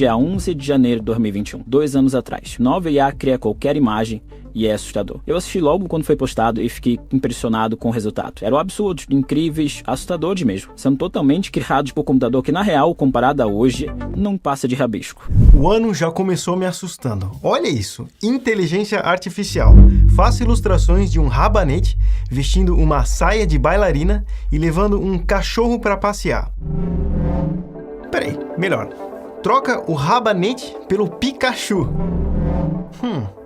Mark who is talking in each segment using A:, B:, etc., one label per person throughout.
A: dia 11 de janeiro de 2021, 2 anos atrás. Nova IA cria qualquer imagem e é assustador. Eu assisti logo quando foi postado e fiquei impressionado com o resultado. Eram absurdos, incríveis, assustadores mesmo, sendo totalmente criados por computador que, na real, comparado a hoje, não passa de rabisco.
B: O ano já começou me assustando. Olha isso, inteligência artificial. Faça ilustrações de um rabanete vestindo uma saia de bailarina e levando um cachorro para passear. Peraí, melhor. Troca o rabanete pelo Pikachu.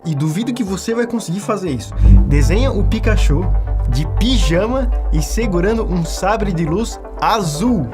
B: E duvido que você vai conseguir fazer isso. Desenha o Pikachu de pijama e segurando um sabre de luz azul.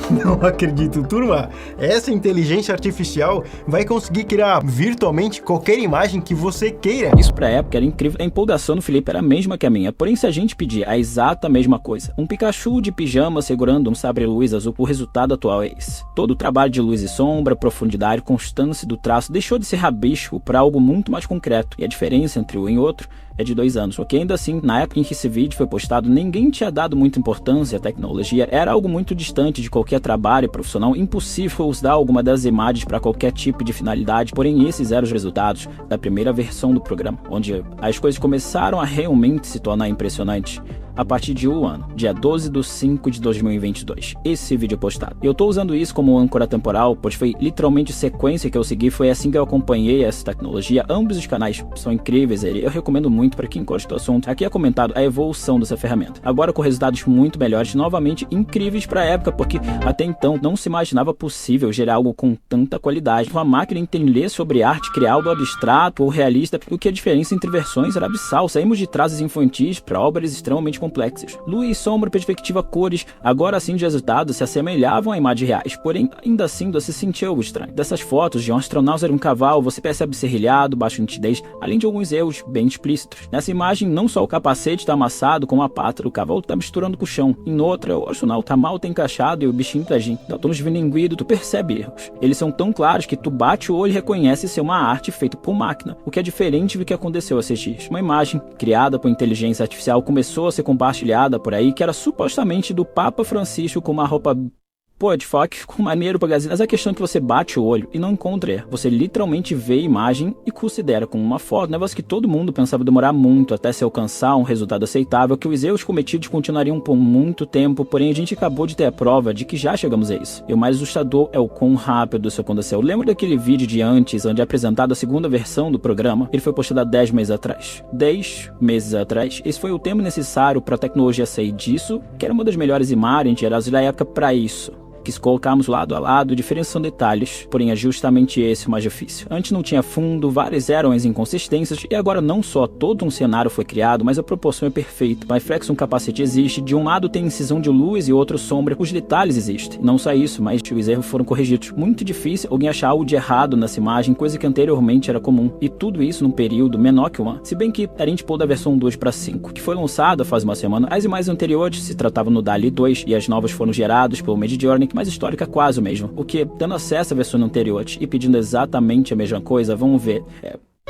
B: Não acredito, turma. Essa inteligência artificial vai conseguir criar virtualmente qualquer imagem que você queira.
A: Isso pra época era incrível. A empolgação do Felipe era a mesma que a minha. Porém, se a gente pedir a exata mesma coisa, um Pikachu de pijama segurando um sabre-luz azul, o resultado atual é esse. Todo o trabalho de luz e sombra, profundidade, constância do traço deixou de ser rabisco para algo muito mais concreto. E a diferença entre um e outro é de 2 anos, porque ainda assim, na época em que esse vídeo foi postado, ninguém tinha dado muita importância à tecnologia, era algo muito distante de qualquer trabalho profissional, impossível usar alguma das imagens para qualquer tipo de finalidade, porém esses eram os resultados da primeira versão do programa, onde as coisas começaram a realmente se tornar impressionantes a partir de um ano, dia 12 de 5 de 2022, esse vídeo postado. Eu tô usando isso como âncora temporal, pois foi literalmente sequência que eu segui, foi assim que eu acompanhei essa tecnologia. Ambos os canais são incríveis, eu recomendo muito para quem gosta do assunto. Aqui é comentado a evolução dessa ferramenta, agora com resultados muito melhores, novamente incríveis para a época, porque até então não se imaginava possível gerar algo com tanta qualidade. Uma máquina entender sobre arte, criar algo abstrato ou realista, o que a diferença entre versões era abissal. Saímos de traços infantis para obras extremamente complexas. Luz, sombra, perspectiva, cores, agora sim os resultados se assemelhavam a imagens reais, porém ainda assim você sentia algo estranho. Dessas fotos de um astronauta e um cavalo, você percebe serrilhado, baixa nitidez, além de alguns erros bem explícitos. Nessa imagem, não só o capacete está amassado, como a pata do cavalo está misturando com o chão. Em outra, o astronauta tá mal encaixado e o bichinho tá agindo. Então, todos esmilinguidos, tu percebe erros. Eles são tão claros que tu bate o olho e reconhece ser uma arte feita por máquina, o que é diferente do que aconteceu esses dias. Uma imagem criada por inteligência artificial começou a ser compartilhada por aí, que era supostamente do Papa Francisco com uma roupa de foco, ficou maneiro pra gazeta. Mas a questão é que você bate o olho e não encontra erro. Você literalmente vê a imagem e considera como uma foto. Negócio que todo mundo pensava demorar muito até se alcançar um resultado aceitável, que os erros cometidos continuariam por muito tempo, porém a gente acabou de ter a prova de que já chegamos a isso. E o mais assustador é o quão rápido isso aconteceu. Lembra daquele vídeo de antes, onde é apresentado a segunda versão do programa? Ele foi postado há 10 meses atrás. 10 meses atrás. Esse foi o tempo necessário para a tecnologia sair disso, que era uma das melhores imagens geradas da época para isso. Que se colocarmos lado a lado, diferenças são detalhes, porém é justamente esse o mais difícil. Antes não tinha fundo, várias eram as inconsistências, e agora não só todo um cenário foi criado, mas a proporção é perfeita. Mas flex um capacete existe, de um lado tem incisão de luz e outro sombra, os detalhes existem. Não só isso, mas os erros foram corrigidos. Muito difícil alguém achar algo de errado nessa imagem, coisa que anteriormente era comum. E tudo isso num período menor que um ano. Se bem que a gente pôs da versão 2 para 5, que foi lançada faz uma semana. As imagens anteriores se tratavam no DALL-E 2, e as novas foram geradas pelo Midjourney, mas histórica quase o mesmo, o que, tendo acesso à versão anterior e pedindo exatamente a mesma coisa, vamos ver,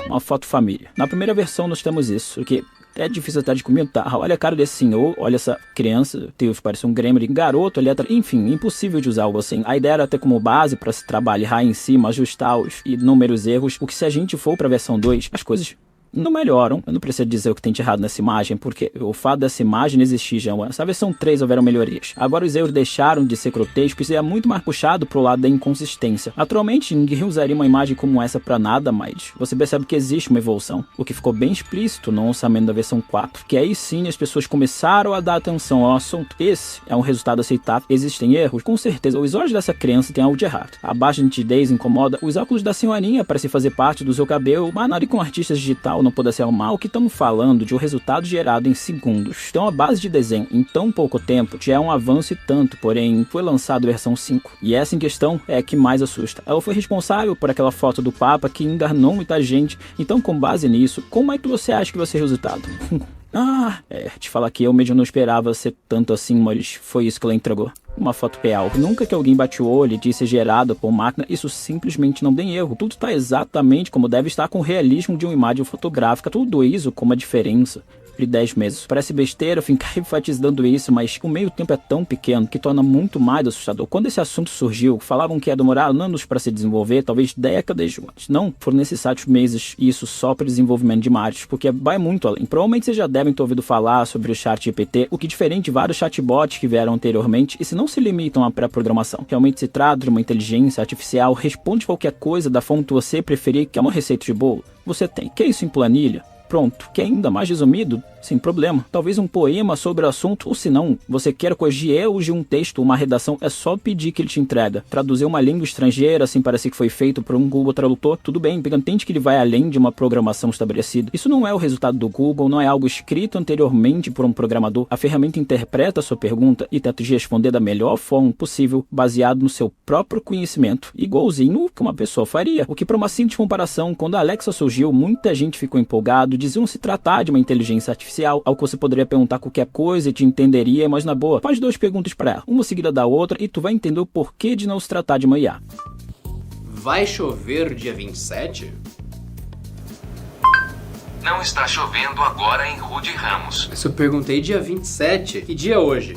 A: uma foto família. Na primeira versão nós temos isso, o que é difícil até de comentar. Olha a cara desse senhor, olha essa criança, parece um gremlin, garoto, letra, enfim, impossível de usar algo assim. A ideia era ter como base para se trabalhar em cima, ajustar os inúmeros erros, o que se a gente for para a versão 2, as coisas não melhoram. Eu não preciso dizer o que tem de errado nessa imagem, porque o fato dessa imagem existir já antes. Na versão 3 houveram melhorias. Agora os erros deixaram de ser grotescos e é muito mais puxado pro lado da inconsistência. Atualmente, ninguém usaria uma imagem como essa pra nada mais. Você percebe que existe uma evolução, o que ficou bem explícito no lançamento da versão 4, que aí sim as pessoas começaram a dar atenção ao assunto. Esse é um resultado aceitável. Existem erros? Com certeza. Os olhos dessa criança têm algo de errado. A baixa nitidez incomoda. Os óculos da senhorinha parecem fazer parte do seu cabelo, mas nada com artista digital não poder ser arrumar. O que estamos falando de um resultado gerado em segundos. Então a base de desenho em tão pouco tempo já é um avanço e tanto, porém foi lançado a versão 5. E essa em questão é a que mais assusta. Ela foi responsável por aquela foto do Papa que enganou muita gente. Então com base nisso, como é que você acha que vai ser o resultado? Te falar que eu mesmo não esperava ser tanto assim, mas foi isso que ela entregou. Uma foto real. Nunca que alguém bate o olho e disse gerado por máquina, isso simplesmente não tem erro. Tudo está exatamente como deve estar com o realismo de uma imagem fotográfica, tudo isso com uma diferença. de 10 meses. Parece besteira ficar enfatizando isso, mas o meio tempo é tão pequeno que torna muito mais assustador. Quando esse assunto surgiu, falavam que ia demorar anos para se desenvolver, talvez décadas antes. Não foram necessários meses, e isso só para o desenvolvimento de imagens, porque vai muito além. Provavelmente vocês já devem ter ouvido falar sobre o ChatGPT, o que é diferente de vários chatbots que vieram anteriormente e se não se limitam à pré-programação. Realmente se trata de uma inteligência artificial, responde qualquer coisa da forma que você preferir, que é uma receita de bolo. Você tem. Quer isso em planilha? Pronto. Quer ainda mais resumido? Sem problema. Talvez um poema sobre o assunto, ou se não, você quer corrigir erros de um texto, uma redação, é só pedir que ele te entrega. Traduzir uma língua estrangeira, assim parece que foi feito por um Google Tradutor, tudo bem, entende que ele vai além de uma programação estabelecida. Isso não é o resultado do Google, não é algo escrito anteriormente por um programador. A ferramenta interpreta a sua pergunta e tenta te responder da melhor forma possível, baseado no seu próprio conhecimento, igualzinho que uma pessoa faria. O que, para uma simples comparação, quando a Alexa surgiu, muita gente ficou empolgado, diziam se tratar de uma inteligência artificial, algo que você poderia perguntar qualquer coisa e te entenderia, mas na boa, faz 2 perguntas para ela, uma seguida da outra, e tu vai entender o porquê de não se tratar de uma IA.
C: Vai chover dia 27?
D: Não está chovendo agora em Rude Ramos.
C: Mas eu perguntei dia 27. Que dia é hoje?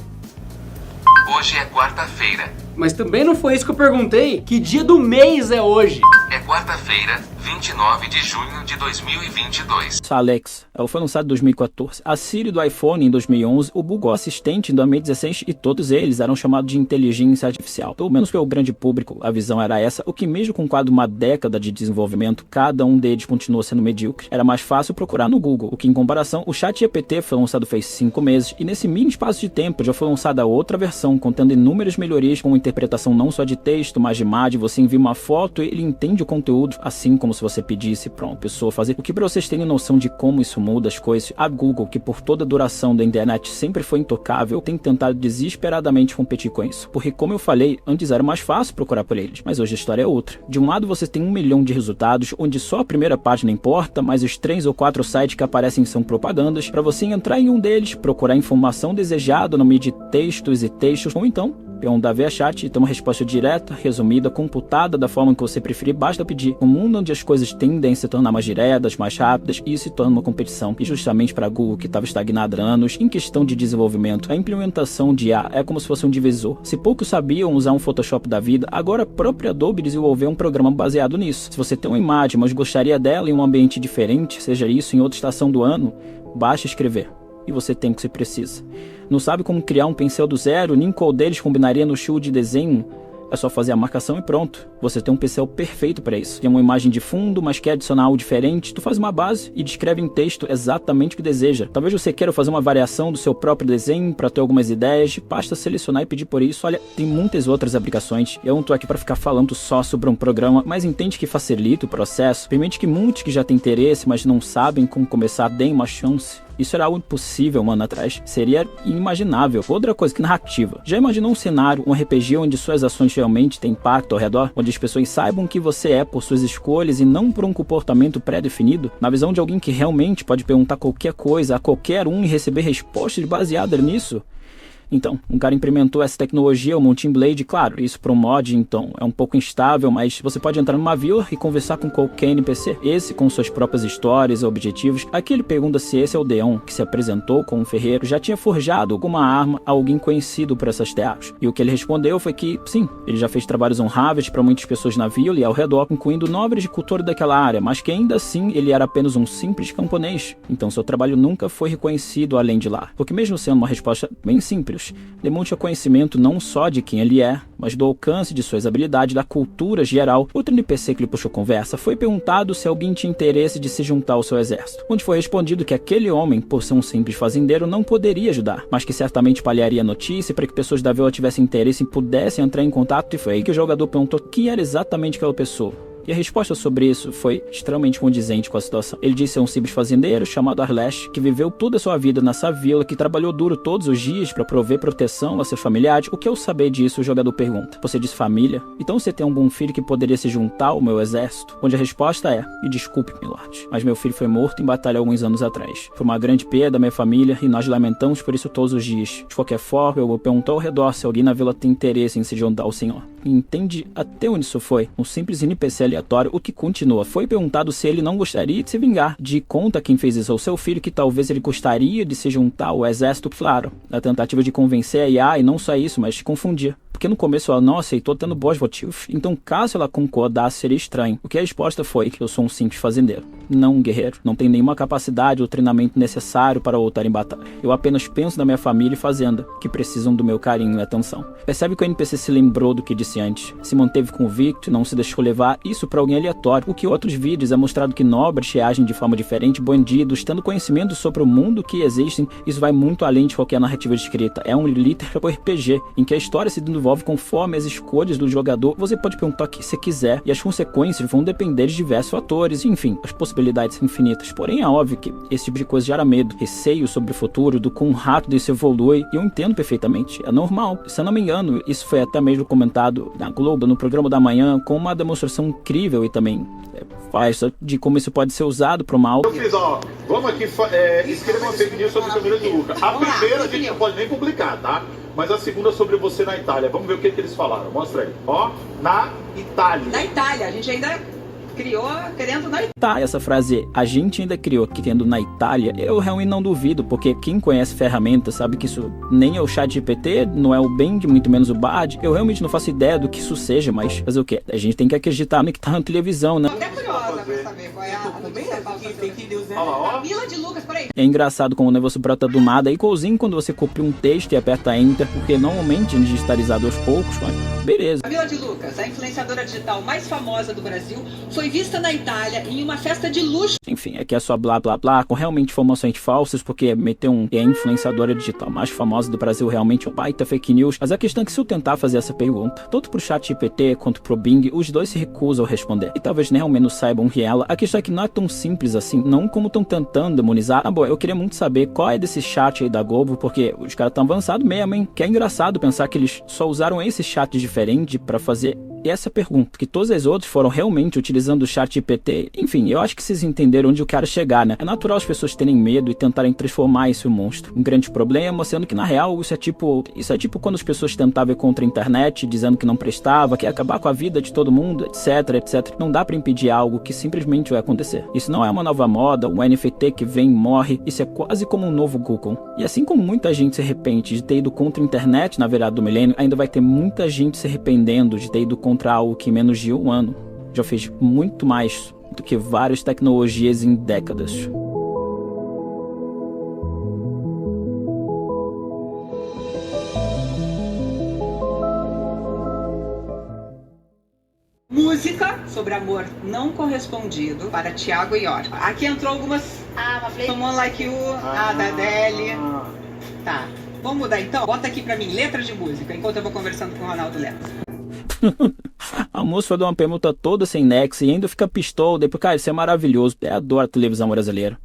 D: Hoje é quarta-feira.
C: Mas também não foi isso que eu perguntei. Que dia do mês é hoje?
D: É quarta-feira, 29 de junho de 2022.
A: A Alexa, ela foi lançada em 2014, a Siri do iPhone em 2011, o Google Assistente em 2016 e todos eles eram chamados de inteligência artificial. Pelo menos pelo grande público, a visão era essa, o que mesmo com quase uma década de desenvolvimento, cada um deles continua sendo medíocre. Era mais fácil procurar no Google, o que em comparação, o ChatGPT foi lançado faz 5 meses e nesse mínimo espaço de tempo já foi lançada outra versão contendo inúmeras melhorias com interpretação não só de texto, mas de imagem. Você envia uma foto e ele entende o conteúdo, assim como se você pedisse para uma pessoa fazer. O que, para vocês terem noção de como isso muda as coisas, a Google, que por toda a duração da internet sempre foi intocável, tem tentado desesperadamente competir com isso. Porque, como eu falei, antes era mais fácil procurar por eles, mas hoje a história é outra. De um lado você tem 1 milhão de resultados, onde só a primeira página importa, mas os 3 ou 4 sites que aparecem são propagandas. Para você entrar em um deles, procurar a informação desejada no meio de textos e textos, ou então perguntar via chat e ter uma resposta direta, resumida, computada da forma que você preferir, basta pedir. Um mundo onde as coisas tendem a se tornar mais diretas, mais rápidas, e isso se torna uma competição. E justamente para a Google, que estava estagnada há anos, em questão de desenvolvimento, a implementação de IA é como se fosse um divisor. Se poucos sabiam usar um Photoshop da vida, agora a própria Adobe desenvolveu um programa baseado nisso. Se você tem uma imagem, mas gostaria dela em um ambiente diferente, seja isso em outra estação do ano, basta escrever. E você tem o que você precisa. Não sabe como criar um pincel do zero, nem qual deles combinaria no estilo de desenho? É só fazer a marcação e pronto. Você tem um pincel perfeito para isso. Tem uma imagem de fundo, mas quer adicionar algo diferente, tu faz uma base e descreve em texto exatamente o que deseja. Talvez você queira fazer uma variação do seu próprio desenho para ter algumas ideias, basta selecionar e pedir por isso. Olha, tem muitas outras aplicações. Eu não tô aqui para ficar falando só sobre um programa, mas entende que facilita o processo, permite que muitos que já têm interesse, mas não sabem como começar, deem uma chance. Isso era algo impossível um ano atrás, seria inimaginável. Outra coisa que narrativa. Já imaginou um cenário, um RPG onde suas ações realmente têm impacto ao redor? Onde as pessoas saibam que você é por suas escolhas e não por um comportamento pré-definido? Na visão de alguém que realmente pode perguntar qualquer coisa a qualquer um e receber respostas baseadas nisso? Então, um cara implementou essa tecnologia, o Mountain Blade, claro, isso para um mod, então, é um pouco instável, mas você pode entrar numa vila e conversar com qualquer NPC. Esse, com suas próprias histórias e objetivos. Aqui ele pergunta se esse Aldeão, que se apresentou como um ferreiro, já tinha forjado alguma arma a alguém conhecido por essas terras. E o que ele respondeu foi que, sim, ele já fez trabalhos honráveis para muitas pessoas na vila e ao redor, incluindo nobres de cultura daquela área, mas que ainda assim ele era apenas um simples camponês. Então seu trabalho nunca foi reconhecido além de lá. Porque mesmo sendo uma resposta bem simples, demonstra conhecimento não só de quem ele é, mas do alcance de suas habilidades, da cultura geral. Outro NPC que ele puxou conversa foi perguntado se alguém tinha interesse de se juntar ao seu exército, onde foi respondido que aquele homem, por ser um simples fazendeiro, não poderia ajudar, mas que certamente espalharia a notícia para que pessoas da vila tivessem interesse e pudessem entrar em contato. E foi aí que o jogador perguntou quem era exatamente aquela pessoa. E a resposta sobre isso foi extremamente condizente com a situação. Ele disse ser um simples fazendeiro chamado Arlesh, que viveu toda a sua vida nessa vila, que trabalhou duro todos os dias para prover proteção a seus familiares. O que eu saber disso, o jogador pergunta. Você disse família? Então você tem algum filho que poderia se juntar ao meu exército? Onde a resposta é, e desculpe, milord, mas meu filho foi morto em batalha alguns anos atrás. Foi uma grande perda da minha família e nós lamentamos por isso todos os dias. De qualquer forma, eu vou perguntar ao redor se alguém na vila tem interesse em se juntar ao senhor. Entende até onde isso foi? Um simples NPC aleatório, o que continua. Foi perguntado se ele não gostaria de se vingar. De conta quem fez isso ao seu filho que talvez ele gostaria de se juntar ao exército, claro. Na tentativa de convencer a IA e não só isso, mas de confundir. Porque no começo ela não aceitou tendo bons motivos. Então caso ela concordasse seria estranho. O que a resposta foi que eu sou um simples fazendeiro, não um guerreiro. Não tenho nenhuma capacidade ou treinamento necessário para lutar em batalha. Eu apenas penso na minha família e fazenda, que precisam do meu carinho e atenção. Percebe que o NPC se lembrou do que disse antes. Se manteve convicto, não se deixou levar, isso para alguém aleatório. O que em outros vídeos é mostrado que nobres reagem de forma diferente, bandidos, tendo conhecimento sobre o mundo que existem. Isso vai muito além de qualquer narrativa escrita. É um literal RPG, em que a história se desenvolve conforme as escolhas do jogador. Você pode perguntar o que você quiser e as consequências vão depender de diversos fatores, enfim, as possibilidades são infinitas. Porém é óbvio que esse tipo de coisa gera medo, receio sobre o futuro, do quão rápido isso evolui, e eu entendo perfeitamente, é normal. Se eu não me engano, isso foi até mesmo comentado na Globo, no programa da manhã, com uma demonstração incrível e também falsa de como isso pode ser usado para o mal.
E: Eu fiz, vamos aqui escrever uma fake news sobre a família de Luca. A primeira a gente não pode nem publicar, tá? Mas a segunda sobre você na Itália. Vamos ver o que eles falaram. Mostra aí. Na Itália.
F: Na Itália, a gente ainda criou querendo na Itália.
A: Tá, essa frase, a gente ainda criou querendo na Itália, eu realmente não duvido, porque quem conhece ferramentas sabe que isso nem é o ChatGPT, não é o Bing, muito menos o Bard. Eu realmente não faço ideia do que isso seja, mas fazer o quê? A gente tem que acreditar no que tá na televisão, né?
F: Tô até curiosa pra saber qual é a Camila de Lucas, por aí.
A: É engraçado como o negócio brota do nada, é igualzinho quando você copia um texto e aperta Enter, porque normalmente é digitalizado aos poucos, mas beleza.
F: Camila de Lucas, a influenciadora digital mais famosa do Brasil, foi vista na Itália em uma festa de luxo.
A: Enfim, aqui é só blá blá blá, com realmente informações falsas, porque meter a influenciadora digital mais famosa do Brasil realmente é um baita fake news. Mas a questão é que se eu tentar fazer essa pergunta, tanto pro ChatGPT quanto pro Bing, os dois se recusam a responder. E talvez nem ao menos saibam que ela. A questão é que não é tão simples assim, não como estão tentando demonizar. Bom, eu queria muito saber qual é desse chat aí da Globo, porque os caras tão avançados mesmo, hein? Que é engraçado pensar que eles só usaram esse chat diferente pra fazer essa pergunta, que todas as outras foram realmente utilizando o ChatGPT. Enfim, eu acho que vocês entenderam onde eu quero chegar, né? É natural as pessoas terem medo e tentarem transformar isso em um monstro. Um grande problema, sendo que na real isso é tipo quando as pessoas tentavam ir contra a internet, dizendo que não prestava, que ia acabar com a vida de todo mundo, etc, etc. Não dá pra impedir algo que simplesmente vai acontecer. Isso não é uma nova moda, um NFT que vem e morre. Isso é quase como um novo Google. E assim como muita gente se arrepende de ter ido contra a internet na virada do milênio, ainda vai ter muita gente se arrependendo de ter ido contra algo que em menos de um ano já fez muito mais do que várias tecnologias em décadas.
F: Música sobre amor não correspondido para Thiago York. Aqui entrou algumas. Someone Like You, da Adele. Tá. Vamos mudar então? Bota aqui pra mim letra de música, enquanto eu vou conversando com o Ronaldo Lemos.
A: A moça foi dar uma pergunta toda sem nexo e ainda fica pistola. Depois, cara, isso é maravilhoso. Eu adoro a televisão brasileira.